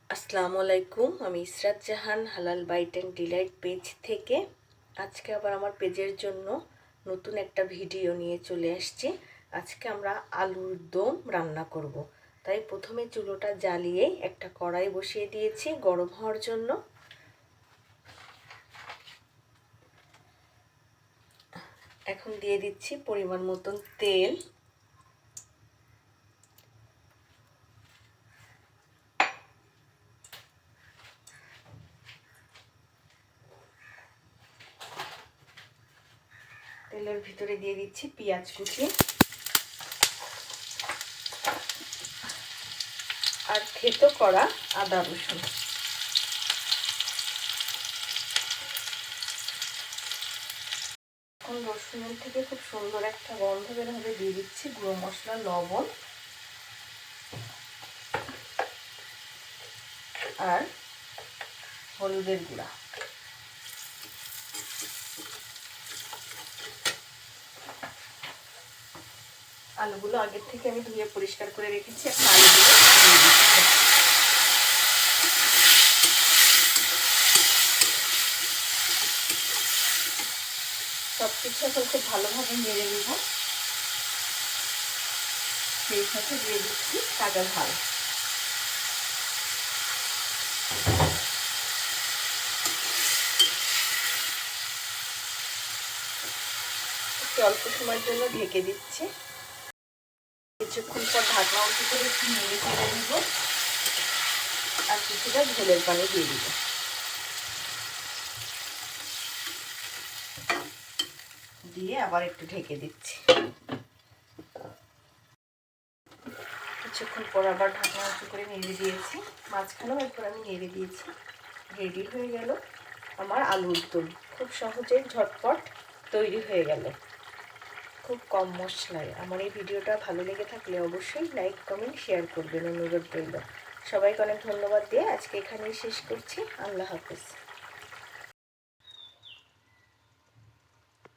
আসসালামু আলাইকুম। আমি ইসরাত জাহান হালাল বাইট অ্যান্ড ডিলাইট পেজ থেকে আজকে আবার আমার পেজের জন্য নতুন একটা ভিডিও নিয়ে চলে আসছি। আজকে আমরা আলুর দম রান্না করব। তাই প্রথমে চুলোটা জ্বালিয়ে একটা কড়াই বসিয়ে দিয়েছি গরম হওয়ার জন্য। এখন দিয়ে দিচ্ছি পরিমাণ মতন তেল। তেলের ভিতরে দিয়ে দিচ্ছি পেঁয়াজ কুচি আর থেতো করা আদা রসুন। এখন রসুনের থেকে খুব সুন্দর একটা গন্ধ বের হবে। দিয়ে দিচ্ছি গুঁড়ো মশলা, লবণ আর হলুদের গুঁড়া। আলুগুলো আগের থেকে আমি ধুয়ে পরিষ্কার করে রেখেছি। এখন আলুগুলো দিয়ে দিচ্ছি। সব কিছু এখন খুব ভালোভাবে নেড়ে নেব। সেই সাথে দিয়ে দিচ্ছি তাজা ঝাল। একটু অল্প সময়ের জন্য ঢেকে দিচ্ছি। কিছুক্ষণ পর ঢাকনা উঁচু করে একটু নেড়ে চেড়ে দিব আর কিছুটা ঝোলের পানি দিয়ে দিব। দিয়ে আবার একটু ঢেকে দিচ্ছি। কিছুক্ষণ পর আবার ঢাকনা উঁচু করে নেড়ে দিয়েছি। মাঝখানেও একবার আমি নেড়ে দিয়েছি। রেডি হয়ে গেল আমার আলুর দম। খুব সহজে ঝটপট তৈরি হয়ে গেল, খুব কম মশলায়। আমার এই ভিডিওটা ভালো লেগে থাকলে অবশ্যই লাইক, কমেন্ট, শেয়ার করবেন। অনুরোধ রইল। সবাইকে অনেক ধন্যবাদ দিয়ে আজকে এখানেই শেষ করছি। আল্লাহ হাফেজ।